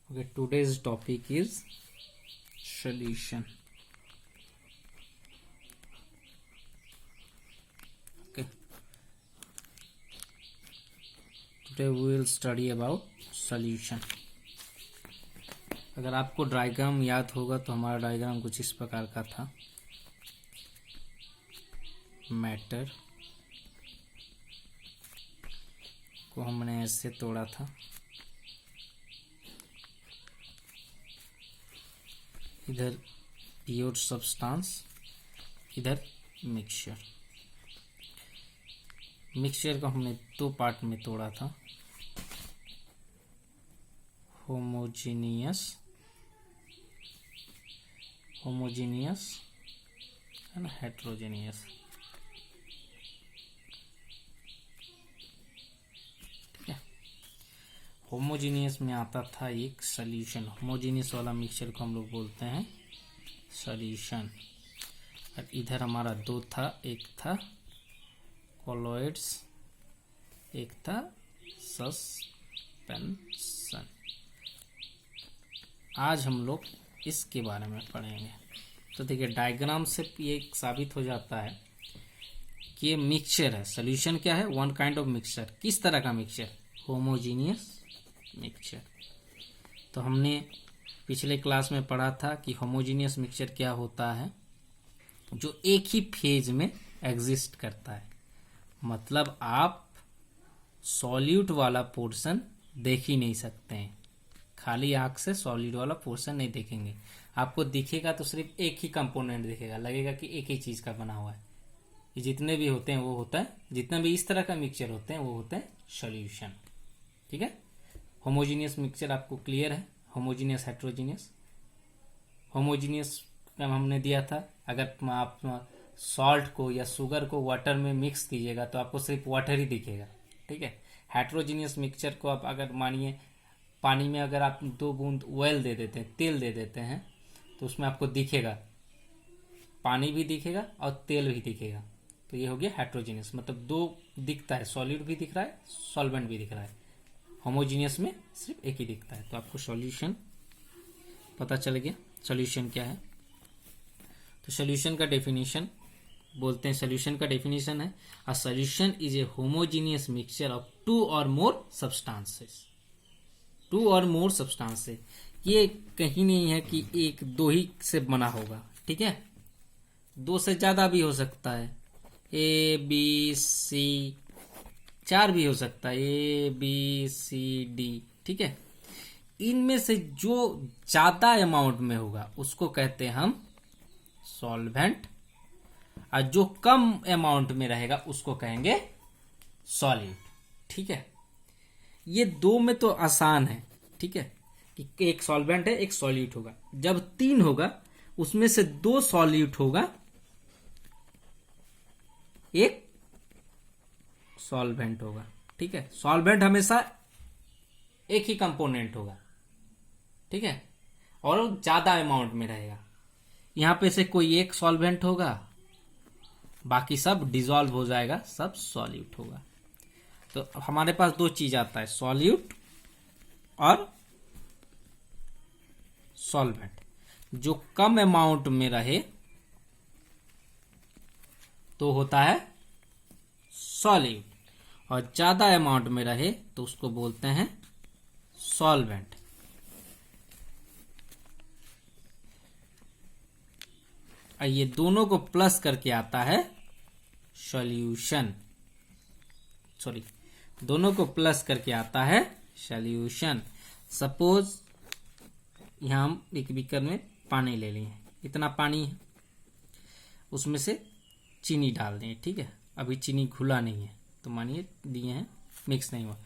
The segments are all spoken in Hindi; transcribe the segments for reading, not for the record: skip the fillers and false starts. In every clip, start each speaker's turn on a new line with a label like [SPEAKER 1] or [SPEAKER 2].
[SPEAKER 1] Okay, today's topic is solution. Okay, today we will study about solution. अगर आपको डायग्राम याद होगा तो हमारा डायग्राम कुछ इस प्रकार का था. मैटर को हमने ऐसे तोड़ा था. इधर प्योर सब्सटेंस, इधर मिक्सचर. मिक्सचर को हमने दो पार्ट में तोड़ा था. Homogeneous and heterogeneous. ठीक है. होमोजीनियस में आता था एक सॉल्यूशन. होमोजीनियस वाला मिक्सचर को हम लोग बोलते हैं सॉल्यूशन. और इधर हमारा दो था, एक था कॉलोइड्स, एक था सस्पेंशन. आज हम लोग इसके बारे में पढ़ेंगे. तो देखिए, डायग्राम से ये साबित हो जाता है कि ये मिक्सचर है. सॉल्यूशन क्या है? One kind of mixture. किस तरह का मिक्सचर? Homogeneous mixture. तो हमने पिछले क्लास में पढ़ा था कि होमोजीनियस मिक्सचर क्या होता है, जो एक ही फेज में एग्जिस्ट करता है. मतलब आप सॉल्यूट वाला पोर्शन देख ही नहीं सकते हैं. खाली आंख से सॉलिड वाला पोर्शन नहीं देखेंगे. आपको दिखेगा तो सिर्फ एक ही कंपोनेंट दिखेगा, लगेगा कि एक ही चीज का बना हुआ है. ये जितने भी होते हैं वो होता है, जितना भी इस तरह का मिक्सचर होते हैं वो होते हैं सॉल्यूशन. ठीक है. होमोजीनियस मिक्सचर आपको क्लियर है. Homogeneous, heterogeneous. होमोजीनियस का हमने दिया था, अगर आप सॉल्ट को या शुगर को वाटर में मिक्स कीजिएगा तो आपको सिर्फ वाटर ही दिखेगा. ठीक है. हेट्रोजीनियस मिक्सचर को आप अगर मानिए पानी में अगर आप 2 बूंद ऑयल दे देते हैं, तेल दे देते हैं, तो उसमें आपको दिखेगा, पानी भी दिखेगा और तेल भी दिखेगा. तो ये हो गया हेट्रोजीनियस. मतलब दो दिखता है, सॉलिड भी दिख रहा है, सॉल्वेंट भी दिख रहा है. होमोजीनियस में सिर्फ एक ही दिखता है. तो आपको सॉल्यूशन पता चल गया. सॉल्यूशन क्या है? तो सॉल्यूशन का डेफिनेशन बोलते हैं. सॉल्यूशन का डेफिनेशन है a solution is a homogeneous mixture of 2 और मोर सब्सटेंसेस. 2 और मोर सब्सटेंसेस. ये कहीं नहीं है कि एक दो ही से बना होगा. ठीक है. 2 से ज्यादा भी हो सकता है. ए बी सी 4 भी हो सकता है. A B C D. ठीक है. इनमें से जो ज्यादा अमाउंट में होगा उसको कहते हैं हम सॉल्वेंट, और जो कम अमाउंट में रहेगा उसको कहेंगे सॉलिड. ठीक है. ये दो में तो आसान है. ठीक है, कि एक सॉल्वेंट है, एक सॉल्यूट होगा. जब 3 होगा उसमें से 2 सॉल्यूट होगा, एक सॉल्वेंट होगा. ठीक है. सॉल्वेंट हमेशा एक ही कंपोनेंट होगा. ठीक है. और ज्यादा अमाउंट में रहेगा. यहां पे से कोई एक सॉल्वेंट होगा, बाकी सब डिसॉल्व हो जाएगा, सब सॉल्यूट होगा. तो हमारे पास 2 चीज आता है, सॉल्यूट और सॉल्वेंट. जो कम अमाउंट में रहे तो होता है सॉल्यूट, और ज्यादा अमाउंट में रहे तो उसको बोलते हैं सॉल्वेंट. और ये दोनों को प्लस करके आता है सॉल्यूशन. सॉरी, दोनों को प्लस करके आता है सॉल्यूशन. सपोज यहां हम एक बीकर में पानी ले लिए. इतना पानी है, उसमें से चीनी डाल दें. ठीक है. अभी चीनी घुला नहीं है तो मानिए दिए हैं, मिक्स नहीं हुआ.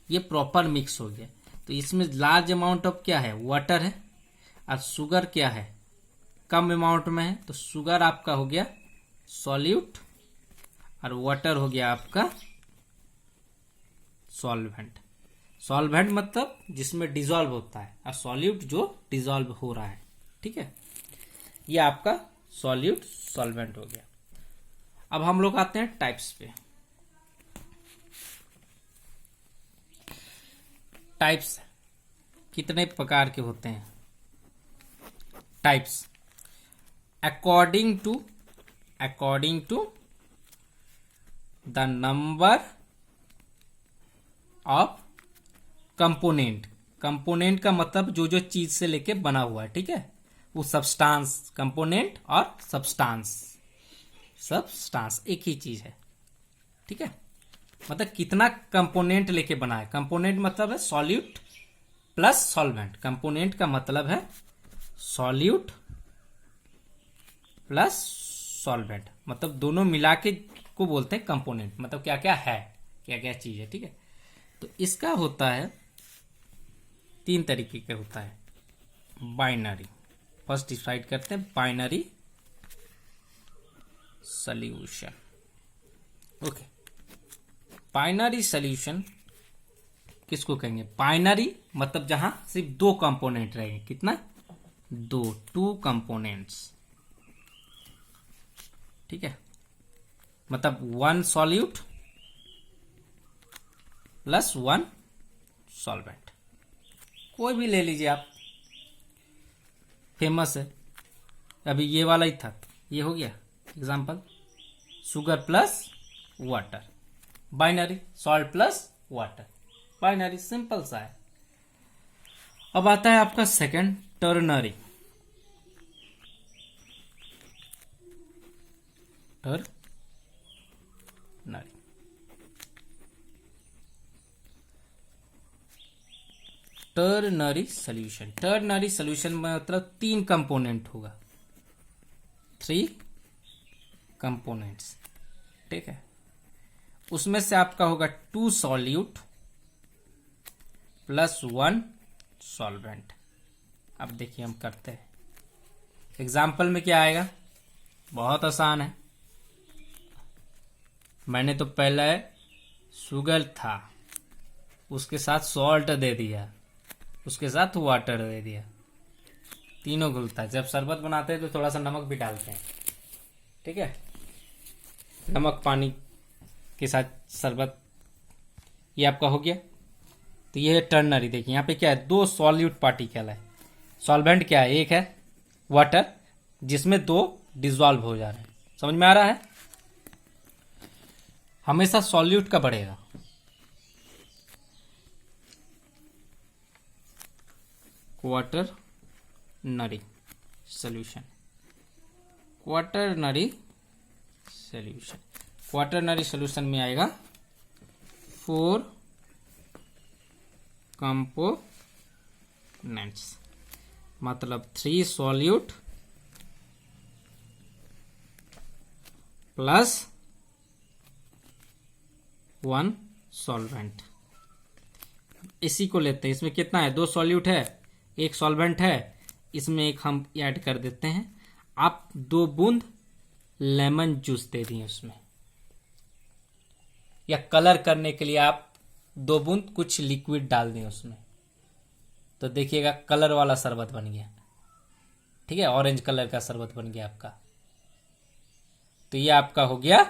[SPEAKER 1] ये प्रॉपर मिक्स हो गया. तो इसमें लार्ज अमाउंट ऑफ क्या है? वाटर है. और शुगर क्या है? कम अमाउंट में है. तो शुगर आपका हो गया सॉल्यूट और वाटर हो गया आपका सॉल्वेंट. सॉल्वेंट मतलब जिसमें डिसॉल्व होता है, और सॉल्यूट जो डिसॉल्व हो रहा है. ठीक है. ये आपका सॉल्यूट सॉल्वेंट हो गया. अब हम लोग आते हैं टाइप्स पे. टाइप्स कितने प्रकार के होते हैं? Types. According to the number of component. Component का मतलब जो जो चीज से लेके बना हुआ है, ठीक है, वो सब्सटेंस। कंपोनेंट और सब्सटेंस एक ही चीज है, ठीक है। मतलब कितना कंपोनेंट लेके बना है। कंपोनेंट मतलब है सॉल्यूट प्लस सॉल्वेंट। कंपोनेंट का मतलब है सॉल्यूट प्लस सॉल्वेंट, मतलब दोनों मिला के को बोलते हैं कंपोनेंट। मतलब क्या क्या है, क्या क्या चीज है, ठीक है। तो इसका होता है 3 तरीके का होता है। बाइनरी, फर्स्ट डिसाइड करते हैं binary solution. Okay, binary solution किसको कहेंगे? बाइनरी मतलब जहां सिर्फ 2 कंपोनेंट रहेंगे। कितना? 2 कंपोनेंट्स, ठीक है। मतलब 1 सॉल्यूट प्लस 1 सॉल्वेंट। कोई भी ले लीजिए आप, फेमस है। अभी ये वाला ही था, ये हो गया example, sugar plus water. Binary, salt plus water, binary, simple सा है। अब आता है आपका second, ternary. Ternary solution. Ternary solution में मतलब 3 कंपोनेंट होगा, 3 कंपोनेंट्स, ठीक है। उसमें से आपका होगा 2 सॉल्यूट प्लस 1 सॉल्वेंट। अब देखिए हम करते हैं एग्जाम्पल में क्या आएगा। बहुत आसान है। मैंने तो पहले शुगर था, उसके साथ सॉल्ट दे दिया, उसके साथ वाटर दे दिया, तीनों घुलता है। जब शरबत बनाते हैं तो थोड़ा सा नमक भी डालते हैं, ठीक है। नमक पानी के साथ शरबत, ये आपका हो गया। तो ये है टर्नरी। देखिए यहाँ पे क्या है, 2 सॉल्यूट पार्टिकल है। सॉल्वेंट क्या है? एक है वाटर, जिसमें 2 डिसॉल्व हो जा रहे हैं। समझ में आ रहा है? हमेशा सॉल्यूट का बढ़ेगा। Quaternary solution, quaternary solution. Quaternary solution में आएगा 4 कंपोनेंट्स, मतलब 3 सॉल्यूट प्लस 1 सॉल्वेंट। इसी को लेते हैं। इसमें कितना है? 2 सॉल्यूट है, 1 सॉल्वेंट है। इसमें एक हम ऐड कर देते हैं। आप 2 बूंद लेमन जूस दे दिए उसमें, या कलर करने के लिए आप 2 बूंद कुछ लिक्विड डाल दिए उसमें, तो देखिएगा कलर वाला शरबत बन गया, ठीक है। ऑरेंज कलर का शरबत बन गया आपका। तो ये आपका हो गया,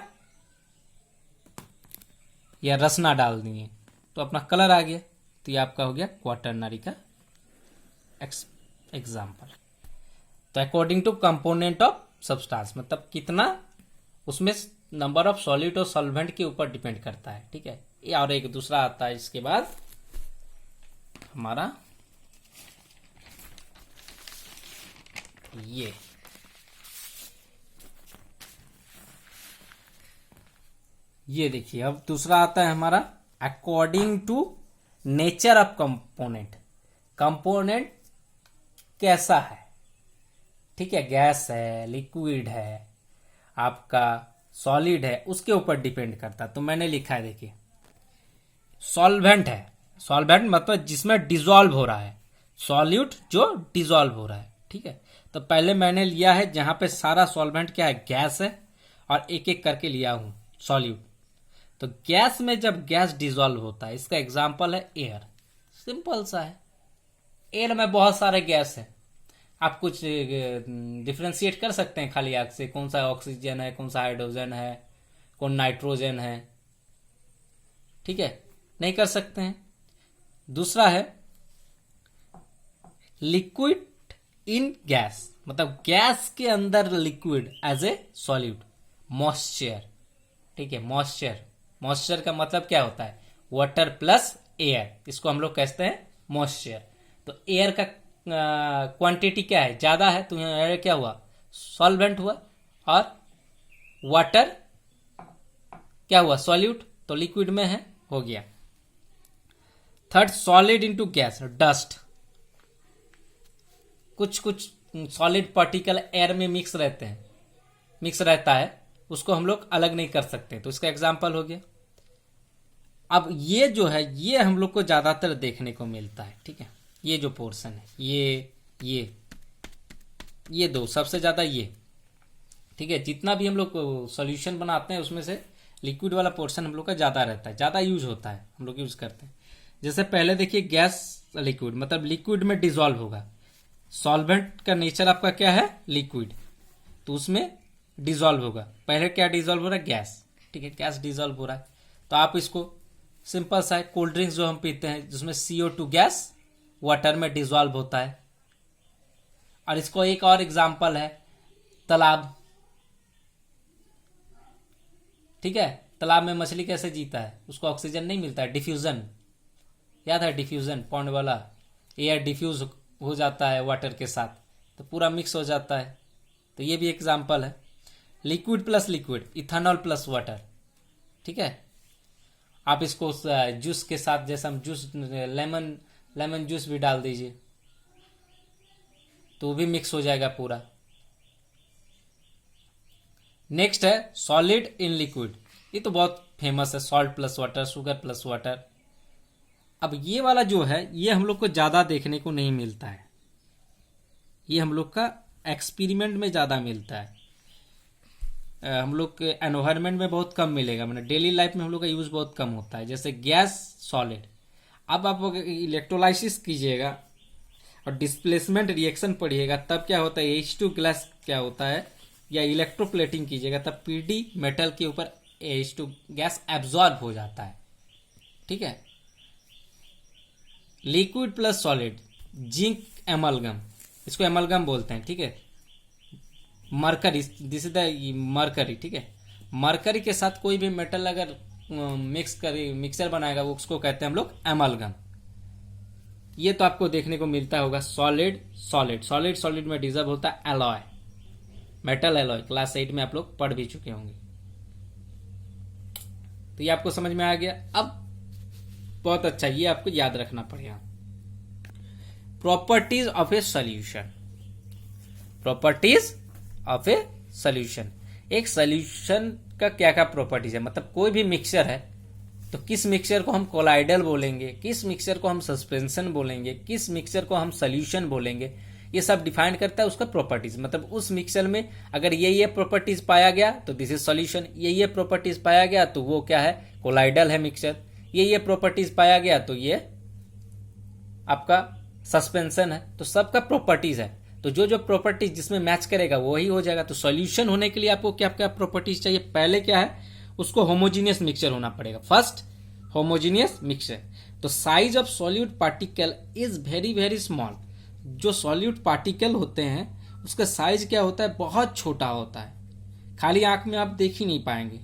[SPEAKER 1] या रसना डाल दिए तो अपना कलर आ गया। तो ये आपका हो गया क्वाटरनरी का एग्जाम्पल। तो according to component of substance, मतलब कितना उसमें नंबर ऑफ सॉल्यूट और सॉल्वेंट के ऊपर डिपेंड करता है, ठीक है। ये और एक दूसरा आता है इसके बाद हमारा ये देखिए। अब दूसरा आता है हमारा according to nature of component. Component कैसा है, ठीक है, गैस है, लिक्विड है, आपका सॉलिड है, उसके ऊपर डिपेंड करता है। तो मैंने लिखा है, देखिए, सॉल्वेंट है। सॉल्वेंट मतलब जिसमें डिसॉल्व हो रहा है, सॉल्यूट जो डिसॉल्व हो रहा है, ठीक है। तो पहले मैंने लिया है जहां पे सारा सॉल्वेंट क्या है, गैस है, और एक एक करके लिया हूं सॉल्यूट। तो गैस में जब गैस डिसॉल्व होता है, इसका एग्जांपल है एयर। सिंपल सा है। एयर में बहुत सारे गैस है, आप कुछ डिफ्रेंशिएट कर सकते हैं खाली आग से, कौन सा ऑक्सीजन है, कौन सा हाइड्रोजन है, कौन नाइट्रोजन है, ठीक है, नहीं कर सकते हैं। दूसरा है लिक्विड इन गैस, मतलब गैस के अंदर liquid as a solute, moisture. ठीक है, मॉइस्चर, मॉइस्चर का मतलब क्या होता है, वाटर प्लस एयर, इसको हम लोग कहते हैं मॉइस्चर। तो एयर का क्वांटिटी क्या है, ज्यादा है, तो एयर क्या हुआ, सॉल्वेंट हुआ, और वाटर क्या हुआ, सॉल्यूट, तो लिक्विड में है, हो गया। Third, solid into gas, dust. कुछ कुछ सॉलिड पार्टिकल एयर में मिक्स रहते हैं, मिक्स रहता है, उसको हम लोग अलग नहीं कर सकते, तो इसका एग्जाम्पल हो गया। अब ये जो है, ये हम लोग को ज्यादातर देखने को मिलता है। ठीक है, ये जो पोर्शन है, ये दो सबसे ज्यादा ये। ठीक है, जितना भी हम लोग सॉल्यूशन बनाते हैं उसमें से लिक्विड वाला पोर्शन हम लोग का ज्यादा रहता है, ज्यादा यूज होता है, हम लोग यूज करते हैं। जैसे पहले देखिए, गैस लिक्विड, मतलब लिक्विड में डिसॉल्व होगा, सॉल्वेंट का नेचर आपका क्या है, लिक्विड, तो उसमें डिसॉल्व होगा। पहले क्या डिसॉल्व हो रहा है, गैस। ठीक है, गैस डिसॉल्व हो रहा है, तो आप इसको सिंपल सा है, कोल्ड ड्रिंक्स जो हम पीते हैं जिसमें CO2 गैस वाटर में डिसॉल्व होता है। और इसको एक और एग्जांपल है, तालाब। ठीक है, तालाब में मछली कैसे जीता है, उसको ऑक्सीजन नहीं मिलता है, डिफ्यूजन, याद है डिफ्यूजन, पॉन्ड वाला, एयर डिफ्यूज हो जाता है वाटर के साथ, तो पूरा मिक्स हो जाता है। तो ये भी एग्जांपल है। Liquid plus liquid, ethanol plus water. ठीक है, आप इसको जूस के साथ, जैसे हम जूस, लेमन जूस भी डाल दीजिए तो भी मिक्स हो जाएगा पूरा। नेक्स्ट है सॉलिड इन लिक्विड, ये तो बहुत फेमस है, salt plus water, sugar plus water. अब ये वाला जो है, ये हम लोग को ज्यादा देखने को नहीं मिलता है, ये हम लोग का एक्सपेरिमेंट में ज्यादा मिलता है, हम लोग के एनवायरनमेंट में बहुत कम मिलेगा, मतलब डेली लाइफ में हम लोग का यूज बहुत कम होता है। जैसे गैस, सॉलिड। अब आप इलेक्ट्रोलाइसिस कीजिएगा और डिस्प्लेसमेंट रिएक्शन पढ़िएगा, तब क्या होता है, H2 गैस क्या होता है, या इलेक्ट्रोप्लेटिंग कीजिएगा, तब PD मेटल के ऊपर H2 गैस एब्जॉर्ब हो जाता है। ठीक है, liquid plus solid, zinc amalgam, इसको एमलगम बोलते हैं। ठीक है, mercury, this is the mercury. ठीक है, मरकरी के साथ कोई भी मेटल अगर मिक्सर बनाएगा, वो उसको कहते हैं हम लोग एमलगम। ये तो आपको देखने को मिलता होगा। सॉलिड सॉलिड सॉलिड सॉलिड में डिजर्व होता है एलॉय, मेटल एलॉय, क्लास 8 में आप लोग पढ़ भी चुके होंगे। तो ये आपको समझ में आ गया। अब बहुत अच्छा, ये आपको याद रखना पड़ेगा। Properties of A solution, properties of A solution. एक सॉल्यूशन का क्या क्या प्रॉपर्टीज है, मतलब कोई भी मिक्सचर है तो किस मिक्सचर को हम कोलाइडल बोलेंगे, किस मिक्सचर को हम सस्पेंशन बोलेंगे, किस मिक्सचर को हम सॉल्यूशन बोलेंगे, ये सब डिफाइन करता है उसका प्रॉपर्टीज। मतलब उस मिक्सचर में अगर ये प्रॉपर्टीज पाया गया तो दिस इज सॉल्यूशन, ये प्रॉपर्टीज पाया गया तो वो क्या है, कोलाइडल है मिक्सचर, ये प्रॉपर्टीज पाया गया तो ये आपका सस्पेंशन है। तो सबका प्रॉपर्टीज है, तो जो जो प्रॉपर्टीज जिसमें मैच करेगा वही हो जाएगा। तो सॉल्यूशन होने के लिए आपको क्या क्या प्रॉपर्टीज चाहिए, पहले क्या है, उसको होमोजीनियस मिक्सचर होना पड़ेगा। First, homogeneous mixture. तो size of solute particle is very very small. जो सॉल्यूट पार्टिकल होते हैं उसका साइज क्या होता है, बहुत छोटा होता है, खाली आंख में आप देख ही नहीं पाएंगे।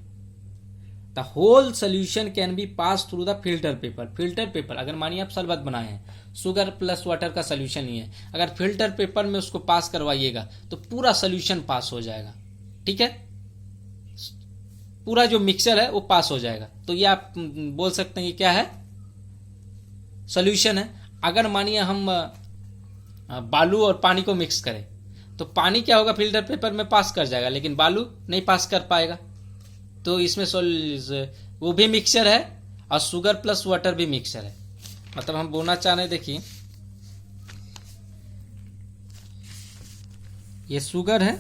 [SPEAKER 1] The whole solution can be pass through the filter paper. Filter paper, अगर मानिए आप शरबत बनाए हैं, शुगर प्लस वाटर का सोल्यूशन ही है, अगर फिल्टर पेपर में उसको पास करवाइएगा तो पूरा सोल्यूशन पास हो जाएगा। ठीक है, पूरा जो मिक्सचर है वो पास हो जाएगा। तो ये आप बोल सकते हैं ये क्या है, सोल्यूशन है। अगर मानिए हम बालू और पानी को मिक्स करें तो पानी क्या होगा, फिल्टर पेपर में पास कर जाएगा, लेकिन बालू नहीं पास कर पाएगा। तो इसमें वो भी मिक्सचर है और शुगर प्लस वाटर भी मिक्सचर है। मतलब हम बोलना चाह रहे, देखिए ये शुगर है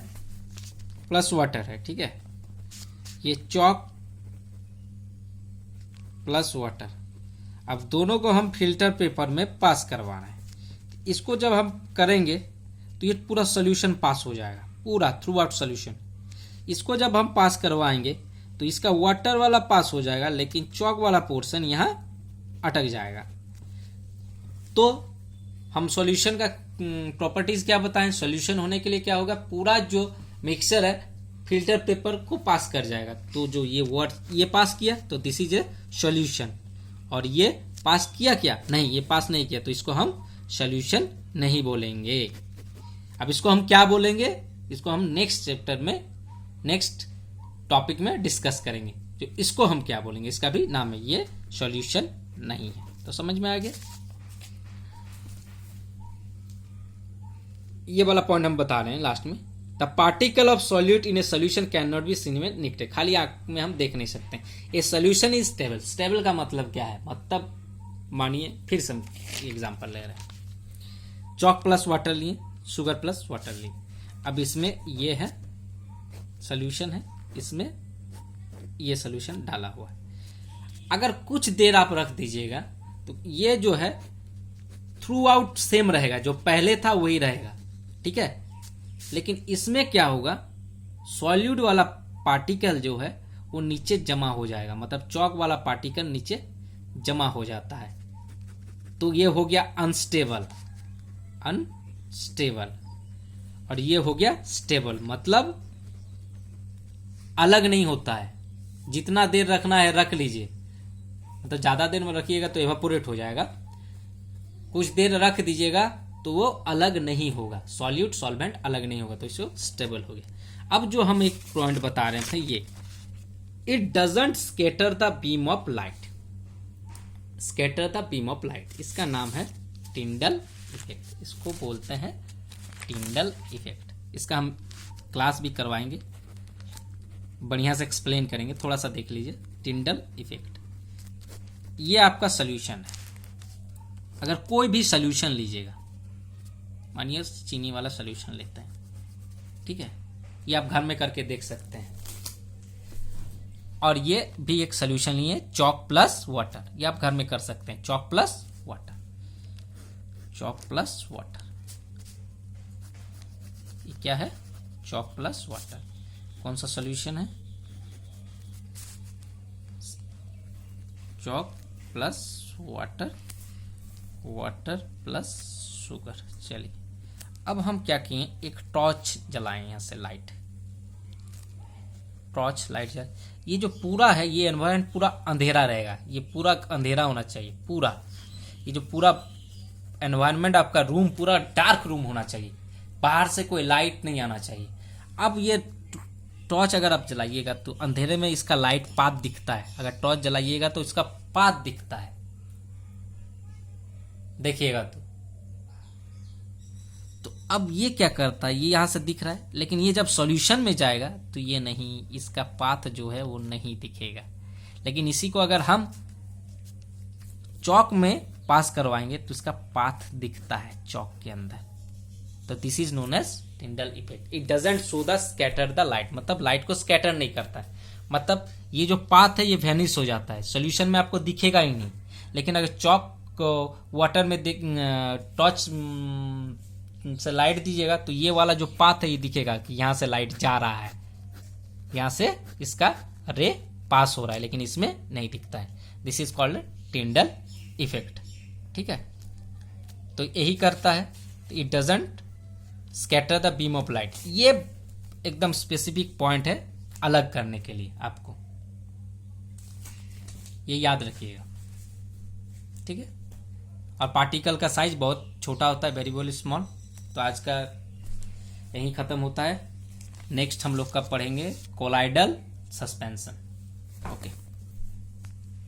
[SPEAKER 1] प्लस वाटर है, ठीक है, ये चॉक प्लस वाटर। अब दोनों को हम फिल्टर पेपर में पास करवाना है। इसको जब हम करेंगे तो ये पूरा सोल्यूशन पास हो जाएगा, पूरा थ्रू आउट सोल्यूशन। इसको जब हम पास करवाएंगे तो इसका वाटर वाला पास हो जाएगा, लेकिन चॉक वाला पोर्शन यहाँ अटक जाएगा। तो हम सॉल्यूशन का प्रॉपर्टीज क्या बताएं, सॉल्यूशन होने के लिए क्या होगा, पूरा जो मिक्सचर है फिल्टर पेपर को पास कर जाएगा। तो जो ये वर्ड ये पास किया तो दिस इज ए सॉल्यूशन, और ये पास किया क्या, नहीं ये पास नहीं किया, तो इसको हम सॉल्यूशन नहीं बोलेंगे। अब इसको हम क्या बोलेंगे, इसको हम नेक्स्ट चैप्टर में नेक्स्ट टॉपिक में डिस्कस करेंगे। तो इसको हम क्या बोलेंगे, इसका भी नाम है, ये सॉल्यूशन नहीं है। तो समझ में आ गया, ये वाला पॉइंट हम बता रहे हैं लास्ट में। The particle of solute in a solution can not be seen with निकटे, खाली आंख में हम देख नहीं सकते। A solution is stable, stable का मतलब क्या है, मतलब मानिए फिर से एग्जांपल ले रहे हैं, चॉक प्लस वाटर लिए, शुगर प्लस वाटर लिए। अब इसमें ये है सोल्यूशन है, इसमें ये सोल्यूशन डाला हुआ है। अगर कुछ देर आप रख दीजिएगा तो ये जो है थ्रू आउट सेम रहेगा, जो पहले था वही रहेगा, ठीक है। लेकिन इसमें क्या होगा, सॉल्यूट वाला पार्टिकल जो है वो नीचे जमा हो जाएगा, मतलब चौक वाला पार्टिकल नीचे जमा हो जाता है। तो ये हो गया अनस्टेबल, और ये हो गया स्टेबल, मतलब अलग नहीं होता है। जितना देर रखना है रख लीजिए, मतलब ज्यादा देर में रखिएगा तो एवापोरेट हो जाएगा, कुछ देर रख दीजिएगा तो वो अलग नहीं होगा, सॉल्यूट सॉल्वेंट अलग नहीं होगा, तो इसको स्टेबल हो गया। अब जो हम एक पॉइंट बता रहे थे, ये it doesn't scatter the beam of light, scatter the beam of light, इसका नाम है टिंडल इफेक्ट, इसको बोलते हैं टिंडल इफेक्ट। इसका हम क्लास भी करवाएंगे, बढ़िया से एक्सप्लेन करेंगे, थोड़ा सा देख लीजिए। टिंडल इफेक्ट ये आपका सोल्यूशन है। अगर कोई भी सोल्यूशन लीजिएगा, मानिए चीनी वाला सोल्यूशन लेते हैं, ठीक है, ये आप घर में करके देख सकते हैं। और ये भी एक सोल्यूशन लिए, चॉक प्लस वाटर, ये आप घर में कर सकते हैं, chalk plus water, chalk plus water, ये क्या है, चॉक प्लस वाटर। कौन सा सोल्यूशन है, chalk plus water, water plus sugar. चलिए अब हम क्या किए, एक टॉर्च जलाएं, यहां से लाइट, टॉर्च लाइट जलाएं। ये जो पूरा है, ये एनवायरनमेंट पूरा अंधेरा रहेगा, ये पूरा अंधेरा होना चाहिए पूरा, ये जो पूरा एनवायरनमेंट आपका रूम पूरा डार्क रूम होना चाहिए, बाहर से कोई लाइट नहीं आना चाहिए। अब ये टॉर्च अगर आप जलाइएगा तो अंधेरे में इसका लाइट पाथ दिखता है, अगर टॉर्च जलाइएगा तो इसका पाथ दिखता है, देखिएगा तो अब ये क्या करता है, ये यहां से दिख रहा है, लेकिन ये जब सॉल्यूशन में जाएगा तो ये नहीं, इसका पाथ जो है वो नहीं दिखेगा। लेकिन इसी को अगर हम चौक में पास करवाएंगे तो इसका पाथ दिखता है चौक के अंदर। तो this is known as Tyndall effect. It doesn't show the scatter the light, मतलब लाइट को स्कैटर नहीं करता है, मतलब ये जो पाथ है ये वैनिश हो जाता है, सॉल्यूशन में आपको दिखेगा ही नहीं। लेकिन अगर चौक को वाटर में टॉर्च से लाइट दीजिएगा तो ये वाला जो पाथ है ये दिखेगा कि यहां से लाइट जा रहा है, यहां से इसका रे पास हो रहा है, लेकिन इसमें नहीं दिखता है। This is called Tyndall effect, ठीक है। तो यही करता है, it doesn't scatter the beam of light. ये एकदम स्पेसिफिक पॉइंट है अलग करने के लिए, आपको ये याद रखिएगा, ठीक है। और पार्टिकल का साइज बहुत छोटा होता है, वेरी वेरी स्मॉल। तो आज का यही खत्म होता है, नेक्स्ट हम लोग का पढ़ेंगे कोलाइडल सस्पेंशन। ओके।